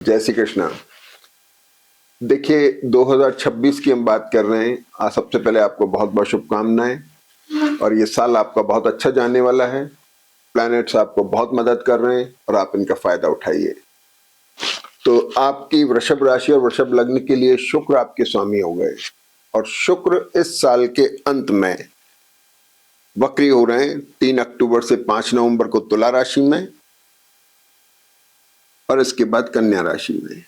जय श्री कृष्णा। देखिए 2026 की हम बात कर रहे हैं। आज सबसे पहले आपको बहुत बहुत शुभकामनाएं और ये साल आपका बहुत अच्छा जाने वाला है। प्लैनेट्स आपको बहुत मदद कर रहे हैं और आप इनका फायदा उठाइए। तो आपकी वृषभ राशि और वृषभ लग्न के लिए शुक्र आपके स्वामी हो गए और शुक्र इस साल के अंत में वक्री हो रहे हैं 3 अक्टूबर से 5 नवंबर को तुला राशि में और इसके बाद कन्या राशि में।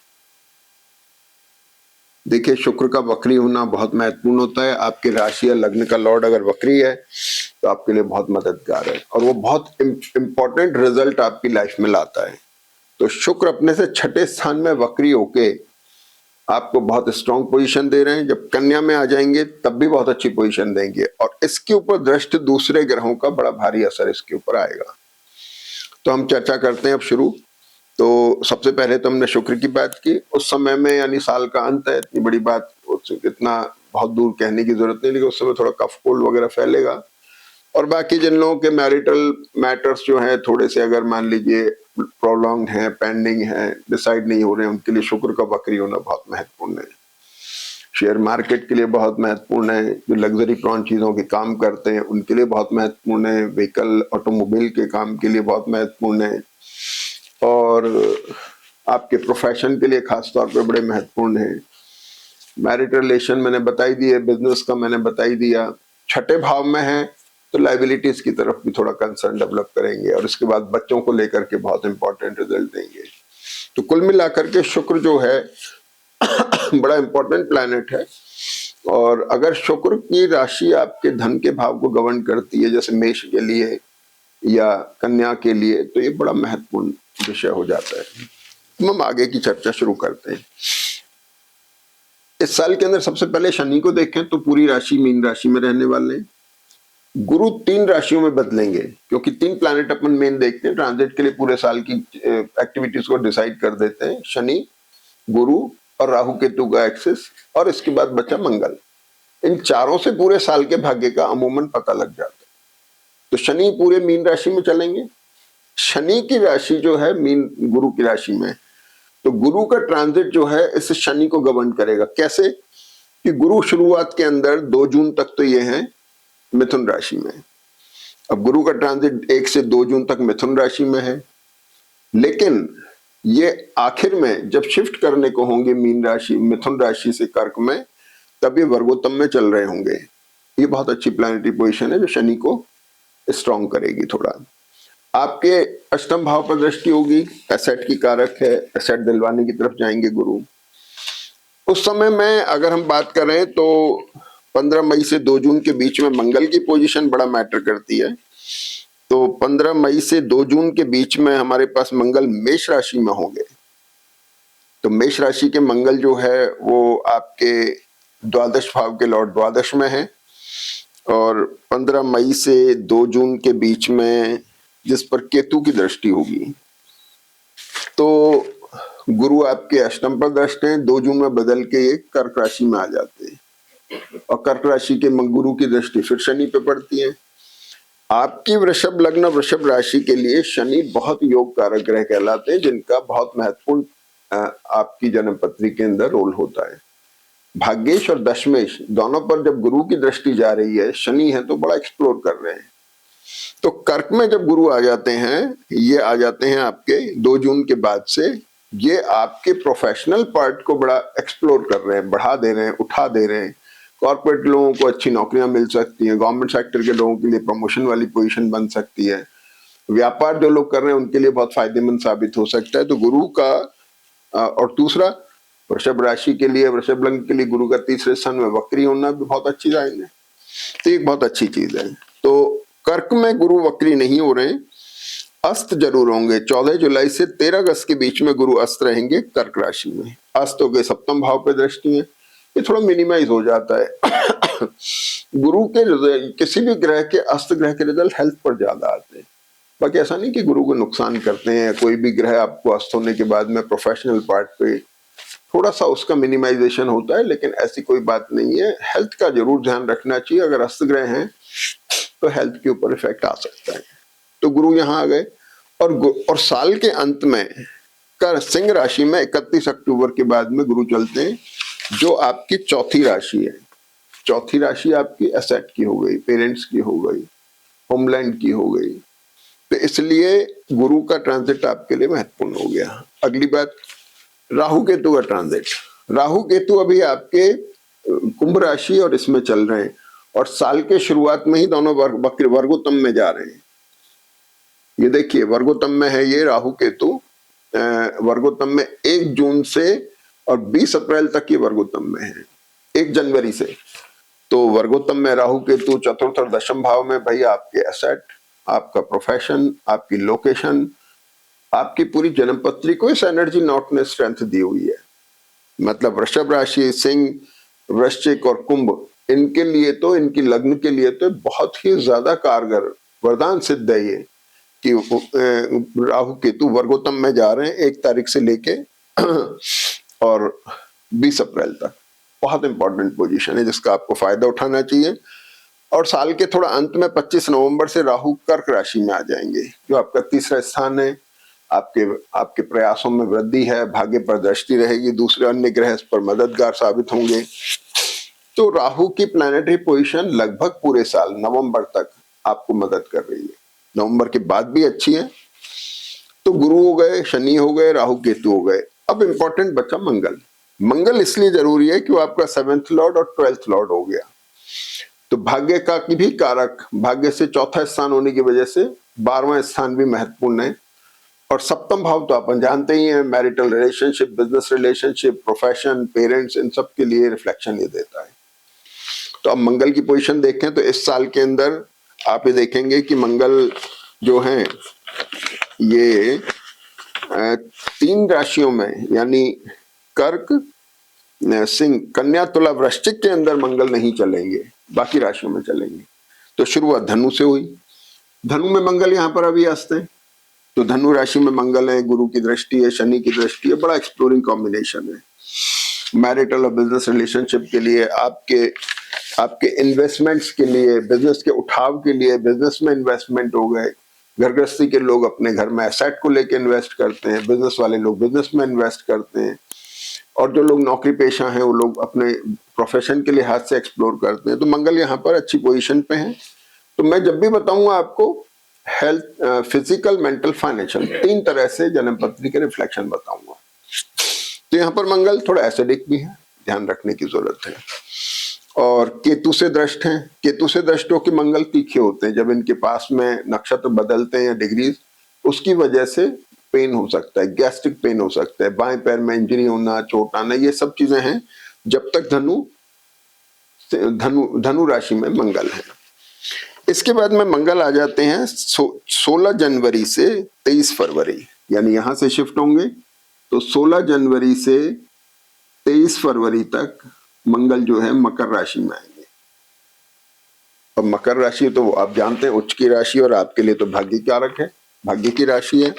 देखिए शुक्र का वक्री होना बहुत महत्वपूर्ण होता है। आपके राशि या लग्न का लॉर्ड अगर वक्री है तो आपके लिए बहुत मददगार है और वो बहुत इंपॉर्टेंट रिजल्ट आपकी लाइफ में लाता है। तो शुक्र अपने से छठे स्थान में वक्री होके आपको बहुत स्ट्रॉन्ग पोजीशन दे रहे हैं। जब कन्या में आ जाएंगे तब भी बहुत अच्छी पोजीशन देंगे और इसके ऊपर दृष्टि दूसरे ग्रहों का बड़ा भारी असर इसके ऊपर आएगा। तो हम चर्चा करते हैं अब शुरू। तो सबसे पहले तो हमने शुक्र की बात की। उस समय में यानी साल का अंत है, इतनी बड़ी बात इतना बहुत दूर कहने की जरूरत नहीं, लेकिन उस समय थोड़ा कफ कोल्ड वगैरह फैलेगा और बाकी जिन लोगों के मैरिटल मैटर्स जो है थोड़े से अगर मान लीजिए प्रोलॉन्ग है, पेंडिंग है, डिसाइड नहीं हो रहे हैं, उनके लिए शुक्र का वक्री होना बहुत महत्वपूर्ण है। शेयर मार्केट के लिए बहुत महत्वपूर्ण है। जो लग्जरी प्रॉन चीजों के काम करते हैं उनके लिए बहुत महत्वपूर्ण है। व्हीकल ऑटोमोबाइल के काम के लिए बहुत महत्वपूर्ण है और आपके प्रोफेशन के लिए खासतौर पे बड़े महत्वपूर्ण है। मैरिट रिलेशन मैंने बताई दी है, बिजनेस का मैंने बताई दिया। छठे भाव में है तो लाइबिलिटीज की तरफ भी थोड़ा कंसर्न डेवलप करेंगे और इसके बाद बच्चों को लेकर के बहुत इंपॉर्टेंट रिजल्ट देंगे। तो कुल मिलाकर के शुक्र जो है बड़ा इंपॉर्टेंट प्लैनेट है और अगर शुक्र की राशि आपके धन के भाव को गवर्न करती है जैसे मेष के लिए या कन्या के लिए, तो ये बड़ा महत्वपूर्ण विषय हो जाता है। हम आगे की चर्चा शुरू करते हैं। इस साल के अंदर सबसे पहले शनि को देखें तो पूरी राशि मीन राशि में रहने वाले हैं। गुरु 3 राशियों में बदलेंगे क्योंकि 3 प्लैनेट अपन मेन देखते हैं, ट्रांजिट के लिए पूरे साल की एक्टिविटीज को डिसाइड कर देते हैं। शनि, गुरु और राहु केतु का एक्सिस और इसके बाद बचा मंगल। इन चारों से पूरे साल के भाग्य का अमूमन पता लग जाता है। तो शनि पूरे मीन राशि में चलेंगे। शनि की राशि जो है मीन गुरु की राशि में, तो गुरु का ट्रांजिट जो है इस शनि को गवर्न करेगा। कैसे कि गुरु शुरुआत के अंदर 2 जून तक तो ये है मिथुन राशि में। अब गुरु का ट्रांजिट 1 से 2 जून तक मिथुन राशि में है, लेकिन ये आखिर में जब शिफ्ट करने को होंगे मीन राशि मिथुन राशि से कर्क में, तब ये वर्गोत्तम में चल रहे होंगे। ये बहुत अच्छी प्लैनेटरी पोजीशन है जो शनि को स्ट्रॉन्ग करेगी। थोड़ा आपके अष्टम भाव पर दृष्टि होगी, एसेट की कारक है, एसेट दिलवाने की तरफ जाएंगे गुरु। उस समय में अगर हम बात करें तो 15 मई से 2 जून के बीच में मंगल की पोजीशन बड़ा मैटर करती है। तो 15 मई से 2 जून के बीच में हमारे पास मंगल मेष राशि में होंगे। तो मेष राशि के मंगल जो है वो आपके द्वादश भाव के लॉर्ड द्वादश में है और 15 मई से 2 जून के बीच में जिस पर केतु की दृष्टि होगी, तो गुरु आपके अष्टम पर दृष्ट हैं। 2 जून में बदल के ये कर्क राशि में आ जाते हैं और कर्क राशि के गुरु की दृष्टि फिर शनि पे पड़ती है। आपकी वृषभ लग्न वृषभ राशि के लिए शनि बहुत योग कारक ग्रह कहलाते हैं, जिनका बहुत महत्वपूर्ण आपकी जन्म पत्री के अंदर रोल होता है। भाग्येश और दशमेश दोनों पर जब गुरु की दृष्टि जा रही है, शनि है तो बड़ा एक्सप्लोर कर रहे हैं। तो कर्क में जब गुरु आ जाते हैं, ये आ जाते हैं आपके 2 जून के बाद से, ये आपके प्रोफेशनल पार्ट को बड़ा एक्सप्लोर कर रहे हैं, बढ़ा दे रहे हैं, उठा दे रहे हैं। कॉर्पोरेट लोगों को अच्छी नौकरियां मिल सकती हैं, गवर्नमेंट सेक्टर के लोगों के लिए प्रमोशन वाली पोजीशन बन सकती है, व्यापार जो लोग कर रहे हैं उनके लिए बहुत फायदेमंद साबित हो सकता है। तो गुरु का और दूसरा वृषभ राशि के लिए, वृषभ लग्न के लिए गुरु का तीसरे स्थान में वक्री होना भी बहुत अच्छी साइन है। तो एक बहुत अच्छी चीज है। तो कर्क में गुरु वक्री नहीं हो रहे, अस्त जरूर होंगे। 14 जुलाई से 13 अगस्त के बीच में गुरु अस्त रहेंगे कर्क राशि में। अस्त हो गए सप्तम भाव पे दृष्टि है, ये थोड़ा मिनिमाइज हो जाता है। गुरु के किसी भी ग्रह के अस्त ग्रह के रिजल्ट हेल्थ पर ज्यादा आते हैं। बाकी ऐसा नहीं कि गुरु को नुकसान करते हैं। कोई भी ग्रह आपको अस्त होने के बाद में प्रोफेशनल पार्ट पे थोड़ा सा उसका मिनिमाइजेशन होता है, लेकिन ऐसी कोई बात नहीं है। हेल्थ का जरूर ध्यान रखना चाहिए। अगर अस्त ग्रह हैं तो हेल्थ के ऊपर इफेक्ट आ सकता है। तो गुरु यहाँ आ गए और साल के अंत में सिंह राशि में 31 अक्टूबर के बाद में गुरु चलते हैं, जो आपकी चौथी राशि है। चौथी राशि आपकी एसेट की हो गई, पेरेंट्स की हो गई, होमलैंड की हो गई, तो इसलिए गुरु का ट्रांजिट आपके लिए महत्वपूर्ण हो गया। अगली बात, राहु केतु का ट्रांजिट। राहु केतु अभी आपके कुंभ राशि और इसमें चल रहे हैं, और साल के शुरुआत में ही दोनों वर्गोत्तम में जा रहे हैं। ये देखिए वर्गोत्तम में है ये राहु केतु, वर्गोत्तम में 1 जून से और 20 अप्रैल तक ये वर्गोत्तम में है, 1 जनवरी से। तो वर्गोत्तम में राहु केतु चतुर्थ और दशम भाव में, भाई आपके एसेट, आपका प्रोफेशन, आपकी लोकेशन, आपकी पूरी जन्मपत्री को इस एनर्जी नॉट ने स्ट्रेंथ दी हुई है। मतलब वृषभ राशि, सिंह, वृश्चिक और कुंभ, इनके लिए तो, इनकी लग्न के लिए तो बहुत ही ज्यादा कारगर वरदान सिद्ध है ये कि राहु केतु वर्गोत्तम में जा रहे हैं 1 तारीख से लेके और 20 अप्रैल तक। बहुत इंपॉर्टेंट पोजीशन है जिसका आपको फायदा उठाना चाहिए। और साल के थोड़ा अंत में 25 नवंबर से राहु कर्क राशि में आ जाएंगे, जो आपका तीसरा स्थान है। आपके प्रयासों में वृद्धि है, भाग्य पर दृष्टि रहेगी, दूसरे अन्य ग्रह इस पर मददगार साबित होंगे। तो राहु की प्लैनेटरी पोजीशन लगभग पूरे साल नवंबर तक आपको मदद कर रही है। नवंबर के बाद भी अच्छी है। तो गुरु हो गए, शनि हो गए, राहु केतु हो गए। अब इंपॉर्टेंट बचा मंगल। मंगल इसलिए जरूरी है कि वो आपका 7th लॉर्ड और 12th लॉर्ड हो गया। तो भाग्य का की भी कारक, भाग्य से चौथा स्थान होने की वजह से 12वां स्थान भी महत्वपूर्ण है। और सप्तम भाव तो अपन जानते ही हैं, marital relationship, business relationship, profession, parents, इन सब के लिए रिफ्लेक्शन ये देता है। तो अब मंगल की पोजीशन देखें तो इस साल के अंदर आप ये देखेंगे कि मंगल जो है ये 3 राशियों में, यानी कर्क, सिंह, कन्या, तुला, वृश्चिक के अंदर मंगल नहीं चलेंगे, बाकी राशियों में चलेंगे। तो शुरुआत धनु से हुई। धनु में मंगल यहाँ पर अभी अस्त है, तो धनु राशि में मंगल है, गुरु की दृष्टि है, शनि की दृष्टि है, बड़ा एक्सप्लोरिंग कॉम्बिनेशन है। मैरिटल और बिजनेस रिलेशनशिप के लिए, आपके इन्वेस्टमेंट्स के लिए, बिजनेस के उठाव के लिए, बिजनेस में इन्वेस्टमेंट हो गए। घर गृहस्थी के लोग अपने घर में एसेट को लेके इन्वेस्ट करते हैं, बिजनेस वाले लोग बिजनेस में इन्वेस्ट करते हैं, और जो लोग नौकरी पेशा हैं वो लोग अपने प्रोफेशन के लिहाज से एक्सप्लोर करते हैं। तो मंगल यहाँ पर अच्छी पोजीशन पे है। तो मैं जब भी बताऊंगा आपको हेल्थ, फिजिकल, मेंटल, फाइनेंशियल, 3 तरह से जन्मपत्री के रिफ्लेक्शन बताऊंगा। तो यहाँ पर मंगल थोड़ा एसिडिक भी है, ध्यान रखने की जरूरत है। और केतु से दृष्ट हैं। केतु से दृष्ट हो कि मंगल तीखे होते हैं, जब इनके पास में नक्षत्र बदलते हैं या डिग्रीज, उसकी वजह से पेन हो सकता है, गैस्ट्रिक पेन हो सकता है, बाएं पैर में इंजरी होना, चोट आना, ये सब चीजें हैं जब तक धनु राशि में मंगल है। इसके बाद में मंगल आ जाते हैं 16 जनवरी से 23 फरवरी, यानी यहां से शिफ्ट होंगे तो 16 जनवरी से 23 फरवरी तक मंगल जो है मकर राशि में आएंगे। अब मकर राशि तो आप जानते हैं उच्च की राशि, और आपके लिए तो भाग्य कारक है, भाग्य की राशि है।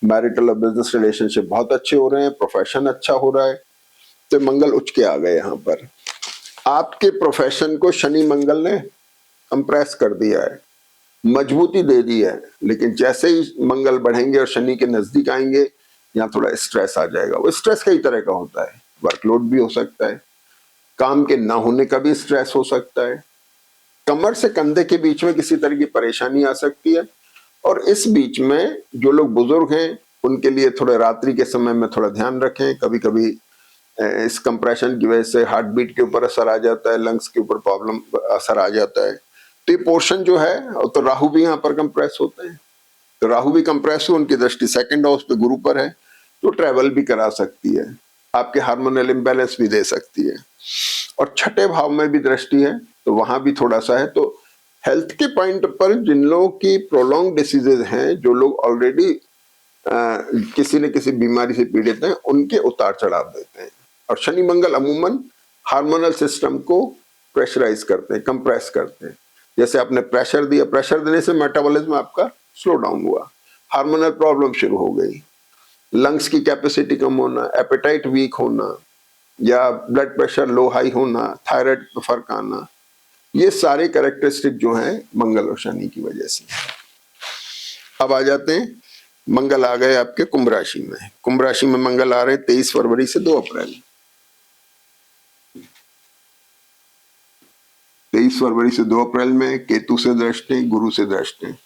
मैरिटल और बिजनेस रिलेशनशिप बहुत अच्छे हो रहे हैं, प्रोफेशन अच्छा हो रहा है, तो मंगल उच्च के आ गए। यहाँ पर आपके प्रोफेशन को शनि मंगल ने कंप्रेस कर दिया है, मजबूती दे दी है, लेकिन जैसे ही मंगल बढ़ेंगे और शनि के नजदीक आएंगे, यहाँ थोड़ा स्ट्रेस आ जाएगा। वो स्ट्रेस कई तरह का होता है, वर्कलोड भी हो सकता है, काम के ना होने का भी स्ट्रेस हो सकता है, कमर से कंधे के बीच में किसी तरह की परेशानी आ सकती है। और इस बीच में जो लोग बुजुर्ग हैं उनके लिए थोड़ा रात्रि के समय में थोड़ा ध्यान रखें। कभी कभी इस कंप्रेशन की वजह से हार्ट बीट के ऊपर असर आ जाता है, लंग्स के ऊपर प्रॉब्लम असर आ जाता है। तो ये पोर्शन जो है, तो राहु भी यहाँ पर कंप्रेस होते हैं, तो राहु भी कंप्रेस हो, उनकी दृष्टि 2nd हाउस पे गुरु पर है, तो ट्रेवल भी करा सकती है, आपके हार्मोनल इम्बैलेंस भी दे सकती है। और 6ठे भाव में भी दृष्टि है, तो वहां भी थोड़ा सा है। तो हेल्थ के पॉइंट पर जिन लोगों की प्रोलॉन्ग डिसीजेज हैं, जो लोग ऑलरेडी किसी न किसी बीमारी से पीड़ित हैं, उनके उतार चढ़ाव देते हैं। और शनि मंगल अमूमन हार्मोनल सिस्टम को प्रेशराइज करते हैं, कंप्रेस करते हैं। जैसे आपने प्रेशर दिया, प्रेशर देने से मेटाबॉलिज्म आपका स्लो डाउन हुआ, हार्मोनल प्रॉब्लम शुरू हो गई, लंग्स की कैपेसिटी कम होना, एपेटाइट वीक होना, या ब्लड प्रेशर लो हाई होना, थायराइड में फर्क आना, ये सारे कैरेक्टरिस्टिक जो हैं मंगल और शनि की वजह से। अब आ जाते हैं मंगल आ गए आपके कुंभ राशि में। कुंभ राशि में मंगल आ रहे 23 फरवरी से 2 अप्रैल। 23 फरवरी से 2 अप्रैल में केतु से दृष्ट है, गुरु से दृष्ट है।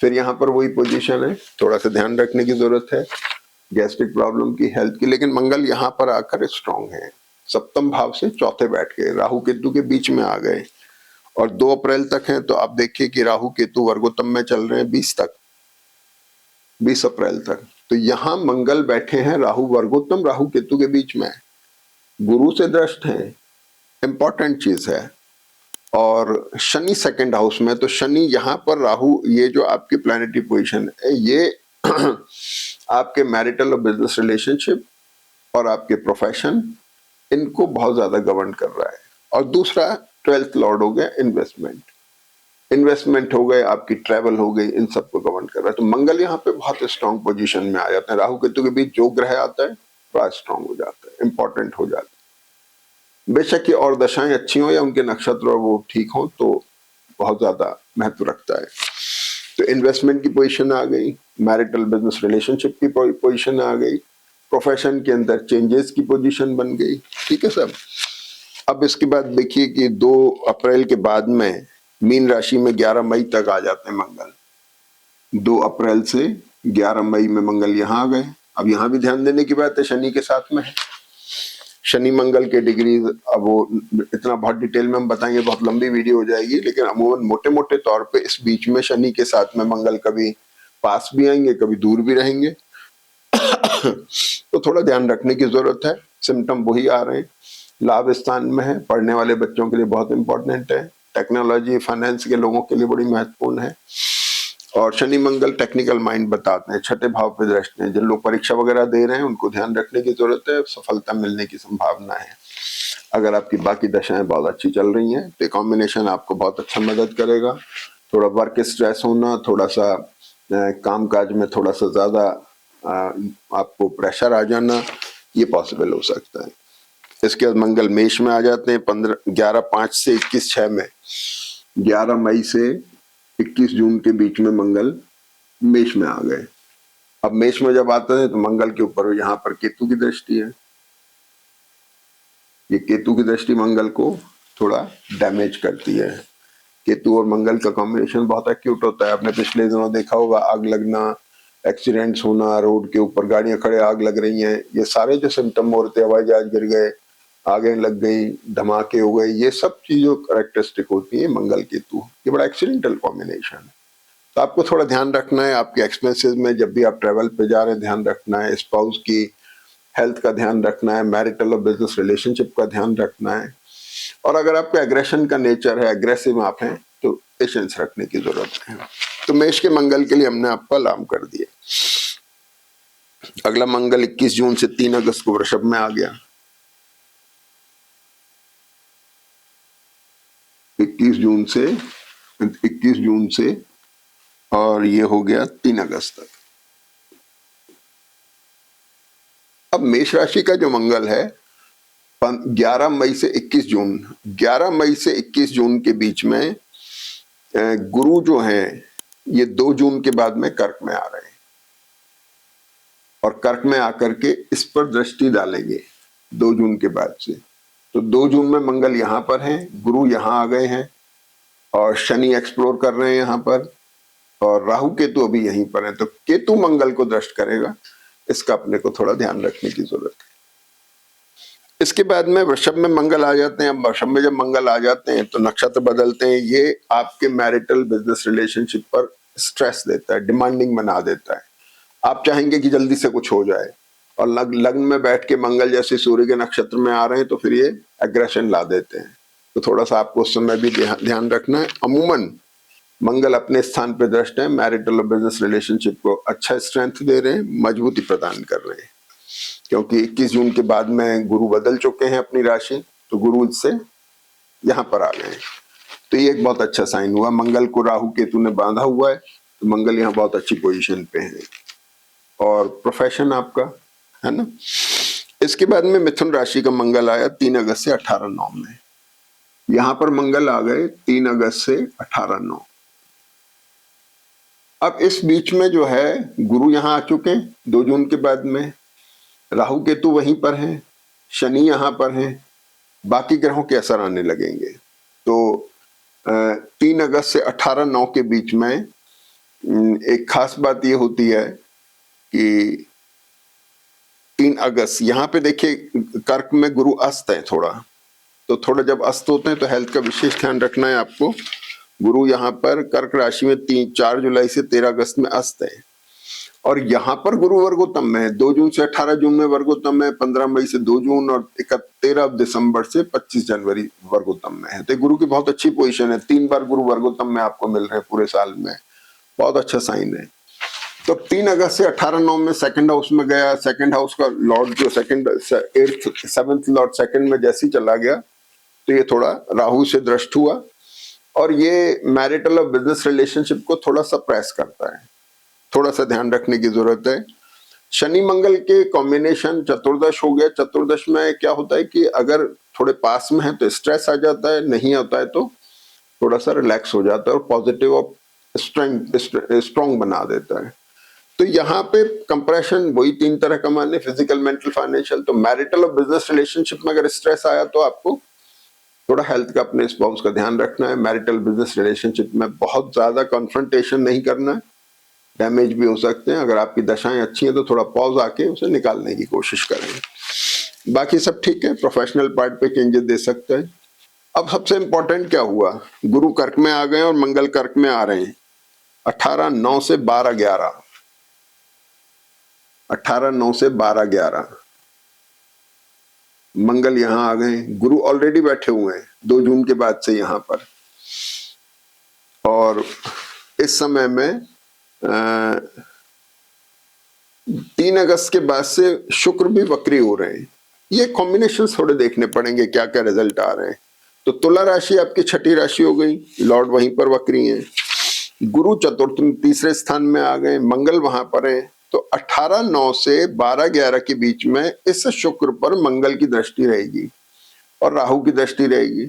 फिर यहाँ पर वही पोजीशन है, थोड़ा सा ध्यान रखने की जरूरत है गैस्ट्रिक प्रॉब्लम की, हेल्थ की। लेकिन मंगल यहाँ पर आकर स्ट्रांग है, सप्तम भाव से चौथे बैठ गए, राहु केतु के बीच में आ गए और 2 अप्रैल तक हैं। तो आप देखिए कि राहु केतु वर्गोत्तम में चल रहे हैं 20 तक, 20 अप्रैल तक। तो यहाँ मंगल बैठे हैं राहु वर्गोत्तम, राहु केतु के बीच में, गुरु से दृष्ट है, इंपॉर्टेंट चीज है। और शनि सेकंड हाउस में, तो शनि यहाँ पर राहु, ये जो आपकी प्लैनेटरी पोजीशन है ये आपके मैरिटल और बिजनेस रिलेशनशिप और आपके प्रोफेशन, इनको बहुत ज्यादा गवर्न कर रहा है। और दूसरा 12th लॉर्ड हो गया इन्वेस्टमेंट, इन्वेस्टमेंट हो गए, आपकी ट्रैवल हो गई, इन सबको गवर्न कर रहा है। तो मंगल यहाँ पे बहुत स्ट्रांग पोजीशन में आ जाते हैं। राहु केतु के बीच जो ग्रह आता है बड़ा स्ट्रांग हो जाता है, इंपॉर्टेंट हो जाता है। बेशक ये और दशाएं अच्छी हो या उनके नक्षत्र और वो ठीक हो तो बहुत ज्यादा महत्व रखता है। तो इन्वेस्टमेंट की पोजीशन आ गई, मैरिटल बिजनेस रिलेशनशिप की पोजीशन आ गई, प्रोफेशन के अंदर चेंजेस की पोजीशन बन गई। ठीक है सब। अब इसके बाद देखिए कि 2 अप्रैल के बाद में मीन राशि में 11 मई तक आ जाते हैं मंगल। 2 अप्रैल से 11 मई में मंगल यहाँ आ गए। अब यहाँ भी ध्यान देने की बात है, शनि के साथ में है। शनि मंगल के डिग्री, अब वो इतना बहुत डिटेल में हम बताएंगे, बहुत लंबी वीडियो हो जाएगी, लेकिन अमूमन मोटे मोटे तौर पे इस बीच में शनि के साथ में मंगल कभी पास भी आएंगे, कभी दूर भी रहेंगे। तो थोड़ा ध्यान रखने की जरूरत है। सिम्टम वही आ रहे हैं, लाभ स्थान में है, पढ़ने वाले बच्चों के लिए बहुत इंपॉर्टेंट है, टेक्नोलॉजी फाइनेंस के लोगों के लिए बड़ी महत्वपूर्ण है। और शनि मंगल टेक्निकल माइंड बताते हैं, छठे भाव पे दृष्टि है। जिन लोग परीक्षा वगैरह दे रहे हैं उनको ध्यान रखने की जरूरत है, सफलता मिलने की संभावना है। अगर आपकी बाकी दशाएं बहुत अच्छी चल रही हैं तो कॉम्बिनेशन आपको बहुत अच्छा मदद करेगा। थोड़ा वर्क स्ट्रेस होना, थोड़ा सा काम काज में थोड़ा सा ज्यादा आपको प्रेशर आ जाना, ये पॉसिबल हो सकता है। इसके बाद मंगल मेष में आ जाते हैं 11/5 से 21/6 में। 11 मई से 21 जून के बीच में मंगल मेष में आ गए। अब मेष में जब आते हैं तो मंगल के ऊपर यहाँ पर केतु की दृष्टि है। ये केतु की दृष्टि मंगल को थोड़ा डैमेज करती है। केतु और मंगल का कॉम्बिनेशन बहुत एक्यूट होता है। आपने पिछले दिनों देखा होगा, आग लगना, एक्सीडेंट्स होना, रोड के ऊपर गाड़ियां खड़े आग लग रही हैं, ये सारे जो सिम्टम हो रहे थे, हवाई जहाज गिर गए, आगे लग गई, धमाके हो गए, ये सब चीजों कैरेक्टरिस्टिक होती है मंगल केतु। ये बड़ा एक्सीडेंटल कॉम्बिनेशन है। तो आपको थोड़ा ध्यान रखना है आपके एक्सपेंसेस में, जब भी आप ट्रेवल पे जा रहे हैं ध्यान रखना है, स्पाउस की हेल्थ का ध्यान रखना है, मैरिटल और बिजनेस रिलेशनशिप का ध्यान रखना है। और अगर आपका एग्रेशन का नेचर है, एग्रेसिव आप हैं, तो पेशेंस रखने की जरूरत है। तो मेष के मंगल के लिए हमने आपको अलार्म कर दिया। अगला मंगल 21 जून से 3 अगस्त को वृषभ में आ गया। 21 जून से और ये हो गया 3 अगस्त तक। अब मेष राशि का जो मंगल है 11 मई से 21 जून, 11 मई से 21 जून के बीच में गुरु जो है ये 2 जून के बाद में कर्क में आ रहे हैं और कर्क में आकर के इस पर दृष्टि डालेंगे 2 जून के बाद से। तो 2 जून में मंगल यहाँ पर है, गुरु यहाँ आ गए हैं और शनि एक्सप्लोर कर रहे हैं यहाँ पर, और राहु केतु अभी यहीं पर है। तो केतु मंगल को दृष्ट करेगा, इसका अपने को थोड़ा ध्यान रखने की जरूरत है। इसके बाद में वृषभ में मंगल आ जाते हैं। अब वृषभ में जब मंगल आ जाते हैं तो नक्षत्र बदलते हैं। ये आपके मैरिटल बिजनेस रिलेशनशिप पर स्ट्रेस देता है, डिमांडिंग बना देता है। आप चाहेंगे कि जल्दी से कुछ हो जाए, और लग्न में बैठ के मंगल जैसे सूर्य के नक्षत्र में आ रहे हैं तो फिर ये एग्रेशन ला देते हैं। तो थोड़ा सा आपको उस समय भी ध्यान रखना है। अमूमन मंगल अपने स्थान पे दृष्ट है, मैरिटल और बिजनेस रिलेशनशिप को अच्छा स्ट्रेंथ दे रहे हैं, मजबूती प्रदान कर रहे हैं, क्योंकि 21 जून के बाद में गुरु बदल चुके हैं अपनी राशि, तो गुरु से यहाँ पर आ गए हैं। तो ये एक बहुत अच्छा साइन हुआ। मंगल को राहु केतु ने बांधा हुआ है, तो मंगल यहाँ बहुत अच्छी पोजीशन पे है। और प्रोफेशन आपका है ना। इसके बाद में मिथुन राशि का मंगल आया 3 अगस्त से 18/9 में। यहाँ पर मंगल आ गए 3 अगस्त से 18/9। अब इस बीच में जो है गुरु यहाँ आ चुके हैं 2 जून के बाद में, राहु केतु वहीं पर हैं, शनि यहाँ पर हैं, बाकी ग्रहों के असर आने लगेंगे। तो 3 अगस्त से 18/9 के बीच में एक खास बात ये होती है कि 3 अगस्त यहाँ पे देखिए कर्क में गुरु अस्त है थोड़ा, तो थोड़ा जब अस्त होते हैं तो हेल्थ का विशेष ध्यान रखना है आपको। गुरु यहाँ पर कर्क राशि में 4 जुलाई से 13 अगस्त में अस्त है, और यहाँ पर गुरु वर्गोत्तम में है, 2 जून से 18 जून में वर्गोत्तम है, 15 मई से 2 जून और 13 दिसंबर से 25 जनवरी वर्गोत्तम में है। तो गुरु की बहुत अच्छी पोजीशन है, 3 बार गुरु वर्गोत्तम में आपको मिल रहे हैं पूरे साल में, बहुत अच्छा साइन है। तो 3 अगस्त से 18/9 में सेकंड हाउस में गया, सेकंड हाउस का लॉर्ड जो second 8th 7th Lord second में जैसे ही चला गया तो ये थोड़ा राहु से दृष्ट हुआ, और ये मैरिटल और बिजनेस रिलेशनशिप को थोड़ा सप्रेस करता है, थोड़ा सा ध्यान रखने की जरूरत है। शनि मंगल के कॉम्बिनेशन चतुर्दश हो गया, चतुर्दश में क्या होता है कि अगर थोड़े पास में है तो स्ट्रेस आ जाता है, नहीं आता है तो थोड़ा सा रिलैक्स हो जाता है और पॉजिटिव और स्ट्रॉन्ग बना देता है। तो यहाँ पे कंप्रेशन वही 3 तरह का माने, फिजिकल, मेंटल, फाइनेंशियल। तो मैरिटल और बिजनेस रिलेशनशिप में अगर स्ट्रेस आया तो आपको थोड़ा हेल्थ का, अपने स्पाउस का ध्यान रखना है। मैरिटल बिजनेस रिलेशनशिप में बहुत ज्यादा कॉन्फ्रंटेशन नहीं करना है, डैमेज भी हो सकते हैं। अगर आपकी दशाएं अच्छी हैं तो थोड़ा पॉज आके उसे निकालने की कोशिश करें। बाकी सब ठीक है, प्रोफेशनल पार्ट पे चेंजेस दे सकते हैं। अब सबसे इंपॉर्टेंट क्या हुआ, गुरु कर्क में आ गए और मंगल कर्क में आ रहे हैं 18/9 से 12/11, 18/9 से 12/11 मंगल यहां आ गए, गुरु ऑलरेडी बैठे हुए हैं 2 जून के बाद से यहां पर, और इस समय में 3 अगस्त के बाद से शुक्र भी वक्री हो रहे हैं। ये कॉम्बिनेशन थोड़े देखने पड़ेंगे क्या क्या रिजल्ट आ रहे हैं। तो तुला राशि आपकी छठी राशि हो गई, लॉर्ड वहीं पर वक्री हैं, गुरु चतुर्थ तीसरे स्थान में आ गए, मंगल वहां पर है। तो 18/9 से 12/11 के बीच में इस शुक्र पर मंगल की दृष्टि रहेगी और राहु की दृष्टि रहेगी।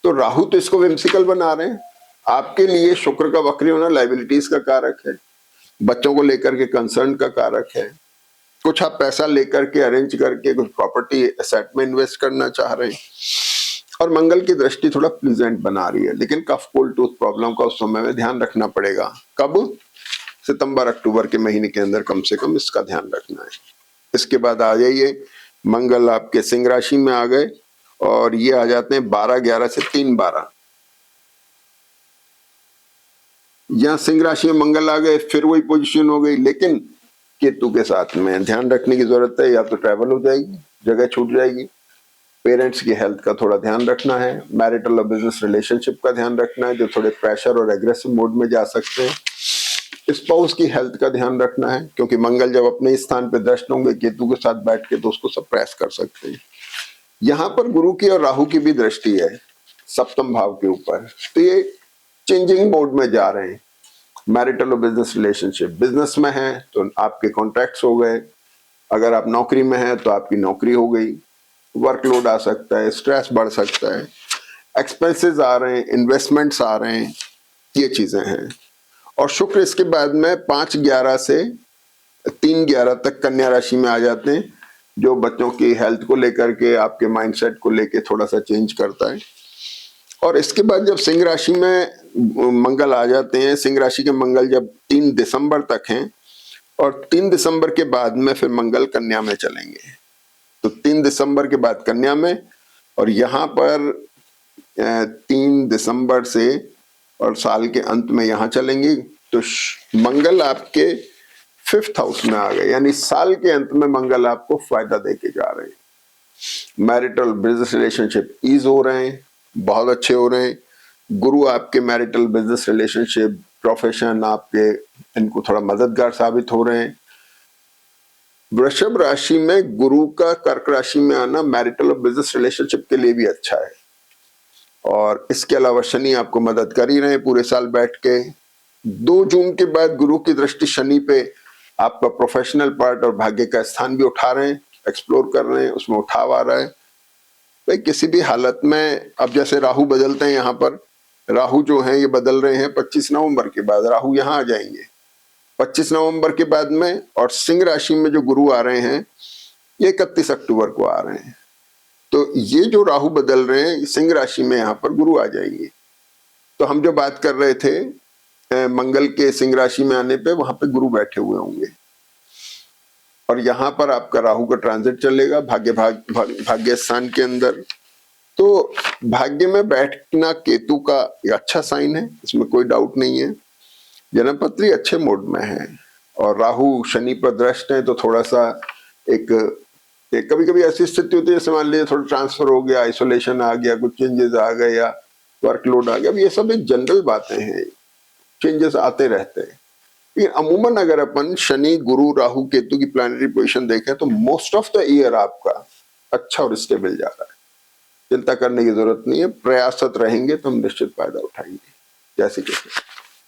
तो राहु तो इसको विम्सिकल बना रहे हैं आपके लिए, शुक्र का वक्री होना लाइबिलिटीज का कारक है, बच्चों को लेकर के कंसर्न का कारक है, कुछ आप पैसा लेकर के अरेंज करके कुछ प्रॉपर्टी एसेट में इन्वेस्ट करना चाह रहे हैं, और मंगल की दृष्टि थोड़ा प्लीजेंट बना रही है। लेकिन कफ कोल्ड टूथ प्रॉब्लम का उस समय में ध्यान रखना पड़ेगा। कब? सितंबर अक्टूबर के महीने के अंदर कम से कम इसका ध्यान रखना है। इसके बाद आ जाइए, मंगल आपके सिंह राशि में आ गए और ये आ जाते हैं 12/11 से 3/12। यहां सिंह राशि में मंगल आ गए, फिर वही पोजीशन हो गई, लेकिन केतु के साथ में ध्यान रखने की जरूरत है। या तो ट्रैवल हो जाएगी, जगह छूट जाएगी, पेरेंट्स की हेल्थ का थोड़ा ध्यान रखना है, मैरिटल और बिजनेस रिलेशनशिप का ध्यान रखना है, जो थोड़े प्रेशर और एग्रेसिव मोड में जा सकते हैं। स्पाउस की हेल्थ का ध्यान रखना है, क्योंकि मंगल जब अपने स्थान पे दृष्ट होंगे केतु के साथ बैठ के तो उसको सप्रेस कर सकते हैं। यहाँ पर गुरु की और राहु की भी दृष्टि है सप्तम भाव के ऊपर, तो ये चेंजिंग मोड में जा रहे हैं। मैरिटल और बिजनेस रिलेशनशिप, बिजनेस में है तो आपके कॉन्ट्रैक्ट्स हो गए, अगर आप नौकरी में है तो आपकी नौकरी हो गई, वर्कलोड आ सकता है, स्ट्रेस बढ़ सकता है, एक्सपेंसेस आ रहे हैं, इन्वेस्टमेंट्स आ रहे हैं, ये चीजें हैं। और शुक्र इसके बाद में 5/11 से 3/11 तक कन्या राशि में आ जाते हैं, जो बच्चों की हेल्थ को लेकर के, आपके माइंडसेट को लेकर थोड़ा सा चेंज करता है। और इसके बाद जब सिंह राशि में मंगल आ जाते हैं, सिंह राशि के मंगल जब 3 दिसंबर तक हैं, और 3 दिसंबर के बाद में फिर मंगल कन्या में चलेंगे। तो 3 दिसंबर के बाद कन्या में, और यहाँ पर 3 दिसंबर से और साल के अंत में यहाँ चलेंगे। तो मंगल आपके 5th हाउस में आ गए, यानी साल के अंत में मंगल आपको फायदा देके जा रहे हैं। मैरिटल बिजनेस रिलेशनशिप ईज हो रहे हैं, बहुत अच्छे हो रहे हैं। गुरु आपके मैरिटल बिजनेस रिलेशनशिप प्रोफेशन आपके, इनको थोड़ा मददगार साबित हो रहे हैं। वृषभ राशि में गुरु का कर्क राशि में आना मैरिटल और बिजनेस रिलेशनशिप के लिए भी अच्छा है, और इसके अलावा शनि आपको मदद कर ही रहे हैं पूरे साल बैठ के। 2 जून के बाद गुरु की दृष्टि शनि पे आपका प्रोफेशनल पार्ट और भाग्य का स्थान भी उठा रहे हैं, एक्सप्लोर कर रहे हैं, उसमें उठाव आ रहा है। भाई किसी भी हालत में, अब जैसे राहु बदलते हैं, यहाँ पर राहु जो है ये बदल रहे हैं 25 नवंबर के बाद राहु यहाँ आ जाएंगे, 25 नवंबर के बाद में, और सिंह राशि में जो गुरु आ रहे हैं ये 31 अक्टूबर को आ रहे हैं। तो ये जो राहु बदल रहे हैं, सिंह राशि में यहाँ पर गुरु आ जाएंगे। तो हम जो बात कर रहे थे मंगल के सिंह राशि में आने पे, वहां पे गुरु बैठे हुए होंगे, और यहाँ पर आपका राहु का ट्रांजिट चलेगा भाग्य स्थान के अंदर। तो भाग्य में बैठना केतु का एक अच्छा साइन है, इसमें कोई डाउट नहीं है। जन्मपत्री अच्छे मोड में है, और राहु शनि पर दृष्ट है, तो थोड़ा सा एक कभी कभी ऐसी स्थिति होती है जैसे मान लीजिए थोड़ा ट्रांसफर हो गया, आइसोलेशन आ गया, कुछ चेंजेस आ गए या वर्कलोड आ गया, ये सब एक जनरल बातें हैं, चेंजेस आते रहते हैं। लेकिन अमूमन अगर अपन शनि गुरु राहु केतु की प्लैनेटरी पोजीशन देखें तो मोस्ट ऑफ द ईयर आपका अच्छा और स्टेबल जा रहा है, चिंता करने की जरूरत नहीं है। प्रयासरत रहेंगे तो हम निश्चित फायदा उठाएंगे। जैसे कि